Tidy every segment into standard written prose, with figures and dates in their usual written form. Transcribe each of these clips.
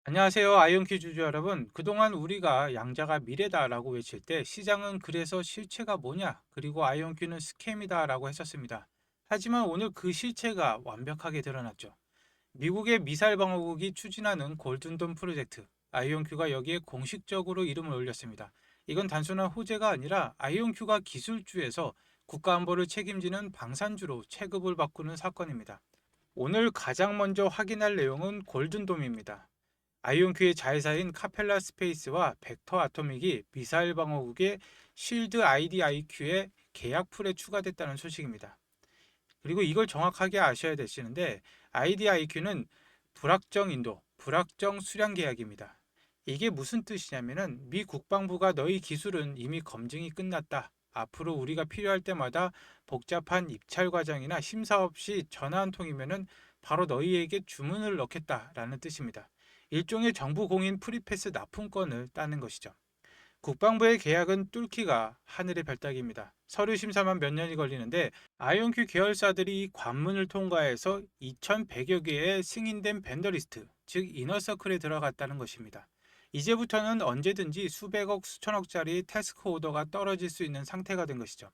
안녕하세요. 아이온큐 주주 여러분. 그동안 우리가 양자가 미래다라고 외칠 때 시장은 그래서 실체가 뭐냐? 그리고 아이온큐는 스캠이다라고 했었습니다. 하지만 오늘 그 실체가 완벽하게 드러났죠. 미국의 미사일 방어국이 추진하는 골든돔 프로젝트. 아이온큐가 여기에 공식적으로 이름을 올렸습니다. 이건 단순한 호재가 아니라 아이온큐가 기술주에서 국가안보를 책임지는 방산주로 체급을 바꾸는 사건입니다. 오늘 가장 먼저 확인할 내용은 골든돔입니다. 아이온큐의 자회사인 카펠라 스페이스와 벡터 아토믹이 미사일 방어국의 쉴드 IDIQ의 계약풀에 추가됐다는 소식입니다. 그리고 이걸 정확하게 아셔야 되시는데 IDIQ는 불확정 인도, 불확정 수량 계약입니다. 이게 무슨 뜻이냐면은 미 국방부가 너희 기술은 이미 검증이 끝났다. 앞으로 우리가 필요할 때마다 복잡한 입찰 과정이나 심사 없이 전화 한 통이면은 바로 너희에게 주문을 넣겠다라는 뜻입니다. 일종의 정부 공인 프리패스 납품권을 따는 것이죠. 국방부의 계약은 뚫기가 하늘의 별따기입니다. 서류 심사만 몇 년이 걸리는데 아이온큐 계열사들이 이 관문을 통과해서 2,100여 개의 승인된 벤더리스트, 즉 이너서클에 들어갔다는 것입니다. 이제부터는 언제든지 수백억, 수천억짜리 태스크 오더가 떨어질 수 있는 상태가 된 것이죠.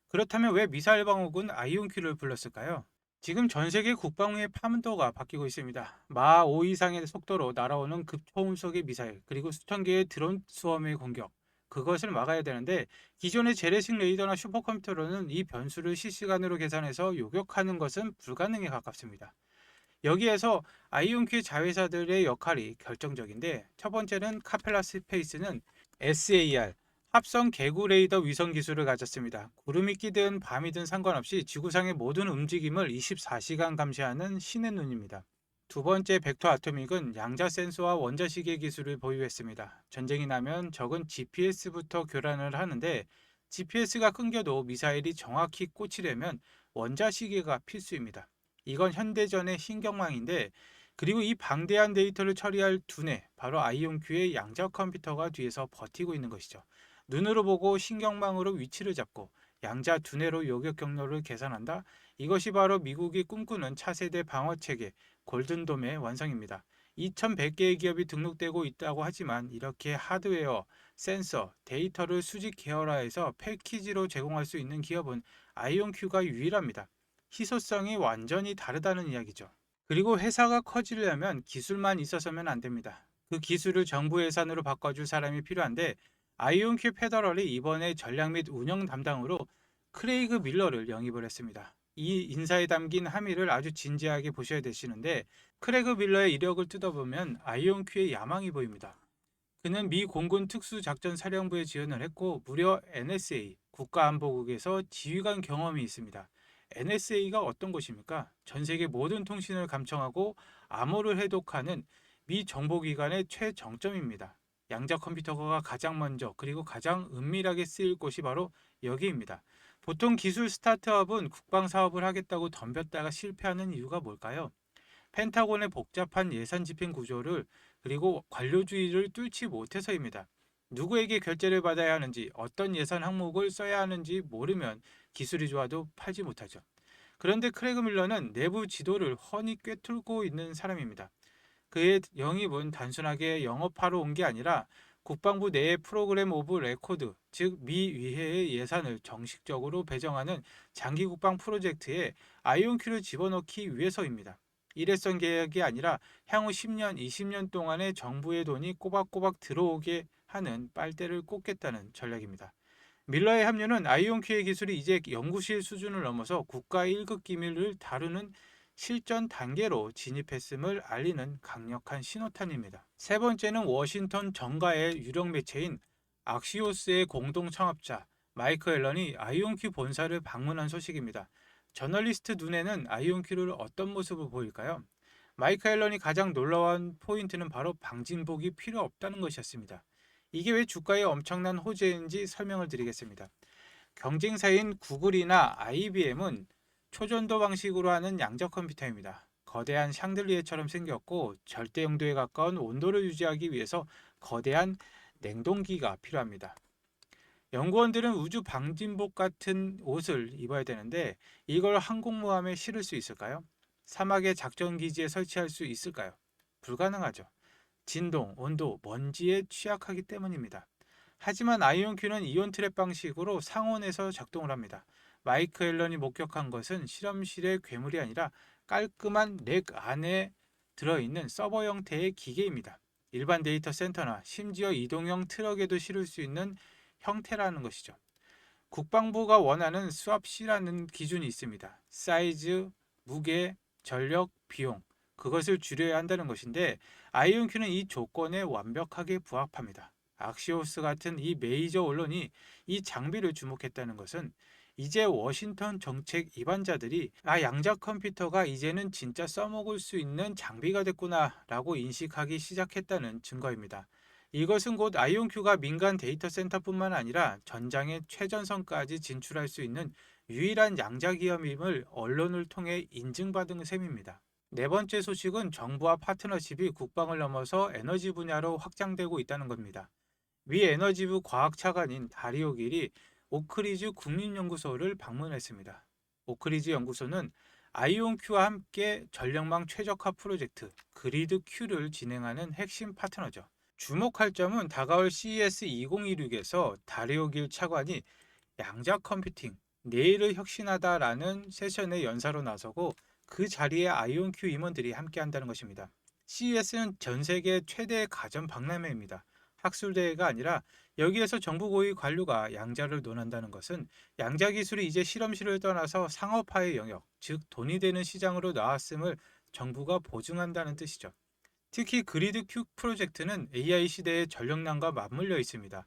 그렇다면 왜 미사일 방어군 아이온큐를 불렀을까요? 지금 전 세계 국방의 파문도가 바뀌고 있습니다. 마 5 이상의 속도로 날아오는 급초음속의 미사일, 그리고 수천 개의 드론 수험의 공격. 그것을 막아야 되는데 기존의 재래식 레이더나 슈퍼컴퓨터로는 이 변수를 실시간으로 계산해서 요격하는 것은 불가능에 가깝습니다. 여기에서 아이온큐 자회사들의 역할이 결정적인데 첫 번째는 카펠라 스페이스는 SAR 합성 개구 레이더 위성 기술을 가졌습니다. 구름이 끼든 밤이든 상관없이 지구상의 모든 움직임을 24시간 감시하는 신의 눈입니다. 두 번째 벡터 아토믹은 양자 센서와 원자 시계 기술을 보유했습니다. 전쟁이 나면 적은 GPS부터 교란을 하는데 GPS가 끊겨도 미사일이 정확히 꽂히려면 원자 시계가 필수입니다. 이건 현대전의 신경망인데 그리고 이 방대한 데이터를 처리할 두뇌, 바로 아이온큐의 양자 컴퓨터가 뒤에서 버티고 있는 것이죠. 눈으로 보고 신경망으로 위치를 잡고 양자 두뇌로 요격 경로를 계산한다. 이것이 바로 미국이 꿈꾸는 차세대 방어 체계 골든돔의 완성입니다. 2,100개의 기업이 등록되고 있다고 하지만 이렇게 하드웨어, 센서, 데이터를 수직 계열화해서 패키지로 제공할 수 있는 기업은 아이온큐가 유일합니다. 희소성이 완전히 다르다는 이야기죠. 그리고 회사가 커지려면 기술만 있어서는 안 됩니다. 그 기술을 정부 예산으로 바꿔줄 사람이 필요한데 아이온큐 페더럴이 이번에 전략 및 운영 담당으로 크레이그 밀러를 영입을 했습니다. 이 인사에 담긴 함의를 아주 진지하게 보셔야 되시는데 크레이그 밀러의 이력을 뜯어보면 아이온큐의 야망이 보입니다. 그는 미 공군 특수작전사령부에 지원을 했고 무려 NSA 국가안보국에서 지휘관 경험이 있습니다. NSA가 어떤 곳입니까? 전 세계 모든 통신을 감청하고 암호를 해독하는 미 정보기관의 최정점입니다. 양자 컴퓨터가 가장 먼저 그리고 가장 은밀하게 쓰일 곳이 바로 여기입니다. 보통 기술 스타트업은 국방 사업을 하겠다고 덤볐다가 실패하는 이유가 뭘까요? 펜타곤의 복잡한 예산 집행 구조를 그리고 관료주의를 뚫지 못해서입니다. 누구에게 결제를 받아야 하는지, 어떤 예산 항목을 써야 하는지 모르면 기술이 좋아도 팔지 못하죠. 그런데 크레그 밀러는 내부 지도를 훤히 꿰뚫고 있는 사람입니다. 그의 영입은 단순하게 영업하러 온 게 아니라 국방부 내의 프로그램 오브 레코드, 즉 미 위해의 예산을 정식적으로 배정하는 장기 국방 프로젝트에 아이온큐를 집어넣기 위해서입니다. 일회성 계약이 아니라 향후 10년, 20년 동안의 정부의 돈이 꼬박꼬박 들어오게 하는 빨대를 꽂겠다는 전략입니다. 밀러의 합류는 아이온큐의 기술이 이제 연구실 수준을 넘어서 국가 1급 기밀을 다루는 실전 단계로 진입했음을 알리는 강력한 신호탄입니다. 세 번째는 워싱턴 정가의 유력 매체인 악시오스의 공동 창업자 마이크 앨런이 아이온큐 본사를 방문한 소식입니다. 저널리스트 눈에는 아이온큐를 어떤 모습을 보일까요? 마이크 앨런이 가장 놀라운 포인트는 바로 방진복이 필요 없다는 것이었습니다. 이게 왜 주가에 엄청난 호재인지 설명을 드리겠습니다. 경쟁사인 구글이나 IBM은 초전도 방식으로 하는 양자 컴퓨터입니다. 거대한 샹들리에처럼 생겼고 절대 영도에 가까운 온도를 유지하기 위해서 거대한 냉동기가 필요합니다. 연구원들은 우주 방진복 같은 옷을 입어야 되는데 이걸 항공모함에 실을 수 있을까요? 사막의 작전기지에 설치할 수 있을까요? 불가능하죠. 진동, 온도, 먼지에 취약하기 때문입니다. 하지만 아이온큐는 이온 트랩 방식으로 상온에서 작동을 합니다. 마이크 앨런이 목격한 것은 실험실의 괴물이 아니라 깔끔한 렉 안에 들어있는 서버 형태의 기계입니다. 일반 데이터 센터나 심지어 이동형 트럭에도 실을 수 있는 형태라는 것이죠. 국방부가 원하는 수압시라는 기준이 있습니다. 사이즈, 무게, 전력, 비용, 그것을 줄여야 한다는 것인데 아이온큐는 이 조건에 완벽하게 부합합니다. 악시오스 같은 이 메이저 언론이 이 장비를 주목했다는 것은 이제 워싱턴 정책 입안자들이 양자 컴퓨터가 이제는 진짜 써먹을 수 있는 장비가 됐구나 라고 인식하기 시작했다는 증거입니다. 이것은 곧 아이온큐가 민간 데이터 센터뿐만 아니라 전장의 최전선까지 진출할 수 있는 유일한 양자 기업임을 언론을 통해 인증받은 셈입니다. 네 번째 소식은 정부와 파트너십이 국방을 넘어서 에너지 분야로 확장되고 있다는 겁니다. 미 에너지부 과학차관인 다리오 길이 오크리즈 국립연구소를 방문했습니다. 오크리즈 연구소는 아이온큐와 함께 전력망 최적화 프로젝트 그리드 Q를 진행하는 핵심 파트너죠. 주목할 점은 다가올 CES 2016에서 다리오 길 차관이 양자 컴퓨팅, 내일을 혁신하다라는 세션의 연사로 나서고 그 자리에 아이온큐 임원들이 함께 한다는 것입니다. CES는 전 세계 최대 가전 박람회입니다. 학술대회가 아니라 여기에서 정부 고위 관료가 양자를 논한다는 것은 양자 기술이 이제 실험실을 떠나서 상업화의 영역, 즉 돈이 되는 시장으로 나왔음을 정부가 보증한다는 뜻이죠. 특히 그리드 큐 프로젝트는 AI 시대의 전력난과 맞물려 있습니다.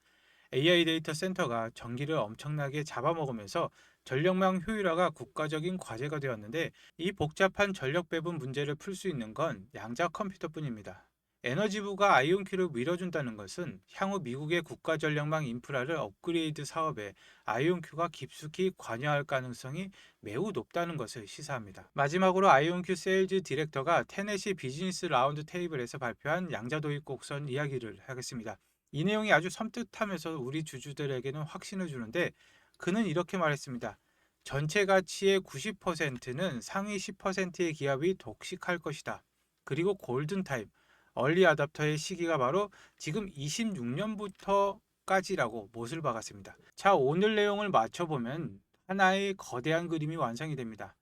AI 데이터 센터가 전기를 엄청나게 잡아먹으면서 전력망 효율화가 국가적인 과제가 되었는데 이 복잡한 전력 배분 문제를 풀 수 있는 건 양자 컴퓨터뿐입니다. 에너지부가 아이온큐를 밀어준다는 것은 향후 미국의 국가 전력망 인프라를 업그레이드 사업에 아이온큐가 깊숙이 관여할 가능성이 매우 높다는 것을 시사합니다. 마지막으로 아이온큐 세일즈 디렉터가 테네시 비즈니스 라운드 테이블에서 발표한 양자 도입 곡선 이야기를 하겠습니다. 이 내용이 아주 섬뜩하면서 우리 주주들에게는 확신을 주는데 그는 이렇게 말했습니다. 전체 가치의 90%는 상위 10%의 기업이 독식할 것이다. 그리고 골든타임, 얼리 아답터의 시기가 바로 지금 26년부터까지라고 못을 박았습니다. 자, 오늘 내용을 맞춰보면 하나의 거대한 그림이 완성이 됩니다.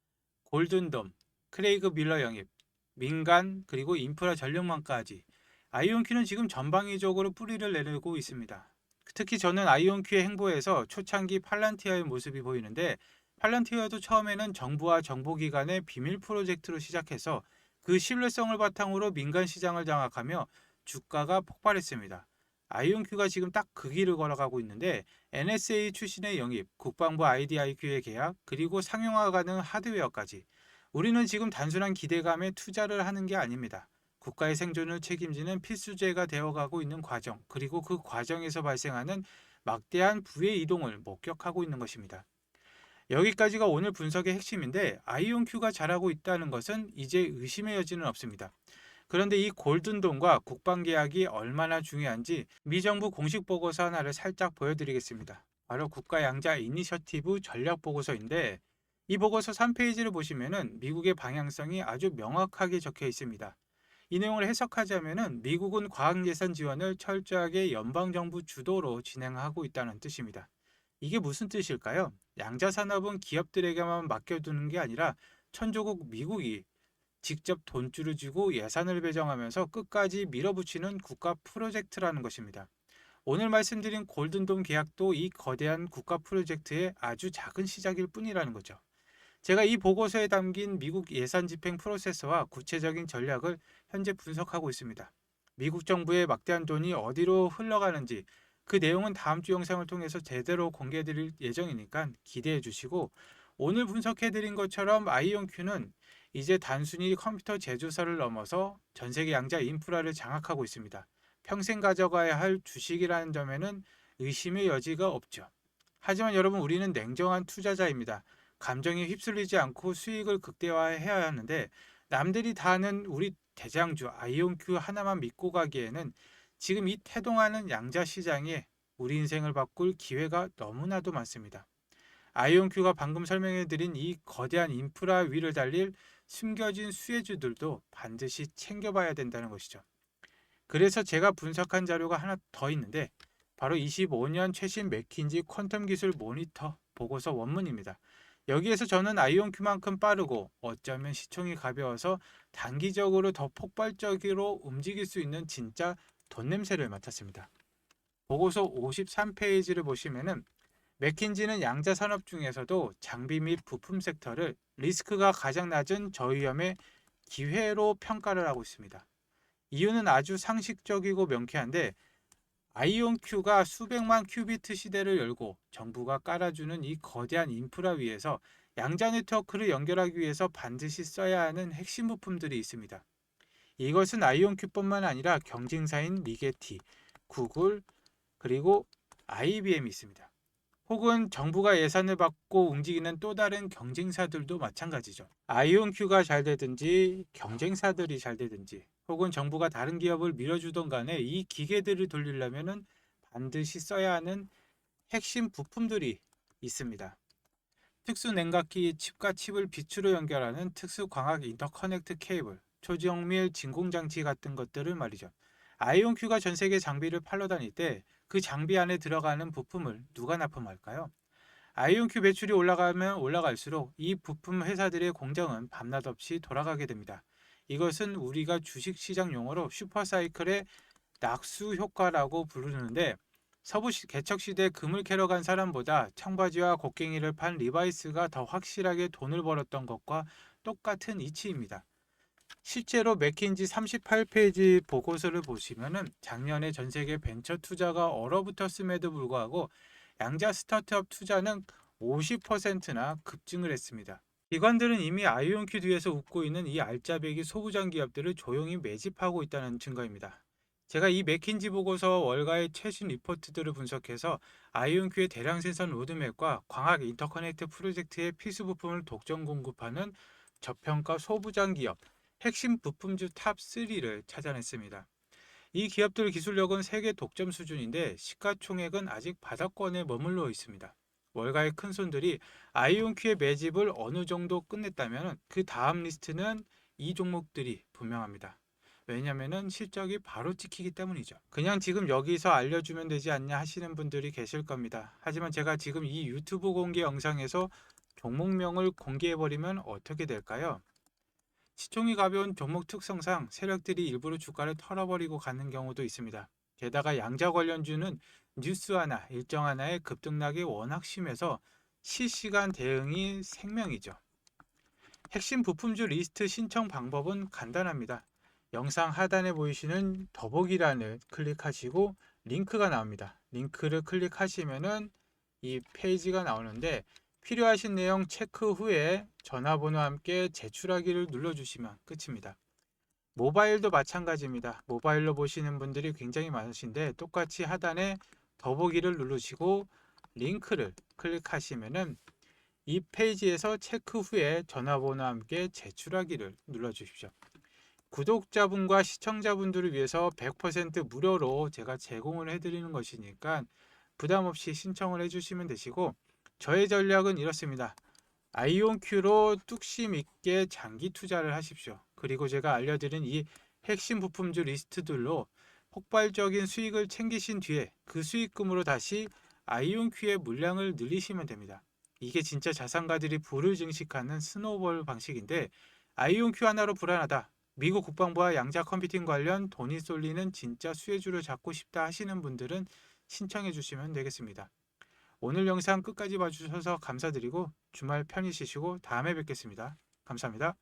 골든돔, 크레이그 밀러 영입, 민간 그리고 인프라 전력망까지 아이온큐는 지금 전방위적으로 뿌리를 내리고 있습니다. 특히 저는 아이온큐의 행보에서 초창기 팔란티아의 모습이 보이는데 팔란티아도 처음에는 정부와 정보기관의 비밀 프로젝트로 시작해서 그 신뢰성을 바탕으로 민간 시장을 장악하며 주가가 폭발했습니다. 아이온큐가 지금 딱 그 길을 걸어가고 있는데 NSA 출신의 영입, 국방부 IDIQ의 계약, 그리고 상용화 가능 하드웨어까지 우리는 지금 단순한 기대감에 투자를 하는 게 아닙니다. 국가의 생존을 책임지는 필수제가 되어가고 있는 과정, 그리고 그 과정에서 발생하는 막대한 부의 이동을 목격하고 있는 것입니다. 여기까지가 오늘 분석의 핵심인데 아이온큐가 잘하고 있다는 것은 이제 의심의 여지는 없습니다. 그런데 이 골든돔과 국방계약이 얼마나 중요한지 미정부 공식 보고서 하나를 살짝 보여드리겠습니다. 바로 국가양자 이니셔티브 전략보고서인데 이 보고서 3페이지를 보시면 미국의 방향성이 아주 명확하게 적혀 있습니다. 이 내용을 해석하자면 미국은 과학예산 지원을 철저하게 연방정부 주도로 진행하고 있다는 뜻입니다. 이게 무슨 뜻일까요? 양자산업은 기업들에게만 맡겨두는 게 아니라 천조국 미국이 직접 돈줄을 쥐고 예산을 배정하면서 끝까지 밀어붙이는 국가 프로젝트라는 것입니다. 오늘 말씀드린 골든돔 계약도 이 거대한 국가 프로젝트의 아주 작은 시작일 뿐이라는 거죠. 제가 이 보고서에 담긴 미국 예산 집행 프로세스와 구체적인 전략을 현재 분석하고 있습니다. 미국 정부의 막대한 돈이 어디로 흘러가는지 그 내용은 다음 주 영상을 통해서 제대로 공개해 드릴 예정이니까 기대해 주시고 오늘 분석해 드린 것처럼 아이온큐는 이제 단순히 컴퓨터 제조사를 넘어서 전 세계 양자 인프라를 장악하고 있습니다. 평생 가져가야 할 주식이라는 점에는 의심의 여지가 없죠. 하지만 여러분 우리는 냉정한 투자자입니다. 감정에 휩쓸리지 않고 수익을 극대화해야 하는데 남들이 다 아는 우리 대장주 아이온큐 하나만 믿고 가기에는 지금 이 태동하는 양자 시장에 우리 인생을 바꿀 기회가 너무나도 많습니다. 아이온큐가 방금 설명해드린 이 거대한 인프라 위를 달릴 숨겨진 수혜주들도 반드시 챙겨봐야 된다는 것이죠. 그래서 제가 분석한 자료가 하나 더 있는데 바로 25년 최신 맥킨지 퀀텀 기술 모니터 보고서 원문입니다. 여기에서 저는 아이온큐만큼 빠르고 어쩌면 시총이 가벼워서 단기적으로 더 폭발적으로 움직일 수 있는 진짜 돈 냄새를 맡았습니다. 보고서 53페이지를 보시면은 맥킨지는 양자 산업 중에서도 장비 및 부품 섹터를 리스크가 가장 낮은 저위험의 기회로 평가를 하고 있습니다. 이유는 아주 상식적이고 명쾌한데 아이온큐가 수백만 큐비트 시대를 열고 정부가 깔아주는 이 거대한 인프라 위에서 양자 네트워크를 연결하기 위해서 반드시 써야 하는 핵심 부품들이 있습니다. 이것은 아이온큐뿐만 아니라 경쟁사인 리게티, 구글, 그리고 IBM이 있습니다. 혹은 정부가 예산을 받고 움직이는 또 다른 경쟁사들도 마찬가지죠. 아이온큐가 잘 되든지 경쟁사들이 잘 되든지 혹은 정부가 다른 기업을 밀어주던 간에 이 기계들을 돌리려면 반드시 써야 하는 핵심 부품들이 있습니다. 특수 냉각기 칩과 칩을 빛으로 연결하는 특수 광학 인터커넥트 케이블, 초정밀 진공장치 같은 것들을 말이죠. 아이온큐가 전 세계 장비를 팔러 다닐 때 그 장비 안에 들어가는 부품을 누가 납품할까요? 아이온큐 매출이 올라가면 올라갈수록 이 부품 회사들의 공장은 밤낮 없이 돌아가게 됩니다. 이것은 우리가 주식시장 용어로 슈퍼사이클의 낙수 효과라고 부르는데 서부 개척 시대 금을 캐러 간 사람보다 청바지와 곡괭이를 판 리바이스가 더 확실하게 돈을 벌었던 것과 똑같은 이치입니다. 실제로 맥킨지 38페이지 보고서를 보시면은 작년에 전 세계 벤처 투자가 얼어붙었음에도 불구하고 양자 스타트업 투자는 50%나 급증을 했습니다. 기관들은 이미 아이온큐 뒤에서 웃고 있는 이 알짜배기 소부장 기업들을 조용히 매집하고 있다는 증거입니다. 제가 이 맥킨지 보고서 월가의 최신 리포트들을 분석해서 아이온큐의 대량 생산 로드맵과 광학 인터커넥트 프로젝트의 필수 부품을 독점 공급하는 저평가 소부장 기업 핵심 부품주 탑 3를 찾아냈습니다. 이 기업들 기술력은 세계 독점 수준인데 시가총액은 아직 바닥권에 머물러 있습니다. 월가의 큰손들이 아이온큐의 매집을 어느 정도 끝냈다면 그 다음 리스트는 이 종목들이 분명합니다. 왜냐하면 실적이 바로 찍히기 때문이죠. 그냥 지금 여기서 알려주면 되지 않냐 하시는 분들이 계실 겁니다. 하지만 제가 지금 이 유튜브 공개 영상에서 종목명을 공개해버리면 어떻게 될까요? 시총이 가벼운 종목 특성상 세력들이 일부러 주가를 털어버리고 가는 경우도 있습니다. 게다가 양자 관련주는 뉴스 하나, 일정 하나의 급등락이 워낙 심해서 실시간 대응이 생명이죠. 핵심 부품주 리스트 신청 방법은 간단합니다. 영상 하단에 보이시는 더보기란을 클릭하시고 링크가 나옵니다. 링크를 클릭하시면은 이 페이지가 나오는데 필요하신 내용 체크 후에 전화번호와 함께 제출하기를 눌러주시면 끝입니다. 모바일도 마찬가지입니다. 모바일로 보시는 분들이 굉장히 많으신데 똑같이 하단에 더보기를 누르시고 링크를 클릭하시면은 이 페이지에서 체크 후에 전화번호와 함께 제출하기를 눌러주십시오. 구독자분과 시청자분들을 위해서 100% 무료로 제가 제공을 해드리는 것이니까 부담 없이 신청을 해주시면 되시고 저의 전략은 이렇습니다. 아이온큐로 뚝심 있게 장기 투자를 하십시오. 그리고 제가 알려드린 이 핵심 부품주 리스트들로 폭발적인 수익을 챙기신 뒤에 그 수익금으로 다시 아이온큐의 물량을 늘리시면 됩니다. 이게 진짜 자산가들이 부를 증식하는 스노우볼 방식인데 아이온큐 하나로 불안하다. 미국 국방부와 양자 컴퓨팅 관련 돈이 쏠리는 진짜 수혜주를 잡고 싶다 하시는 분들은 신청해 주시면 되겠습니다. 오늘 영상 끝까지 봐주셔서 감사드리고 주말 편히 쉬시고 다음에 뵙겠습니다. 감사합니다.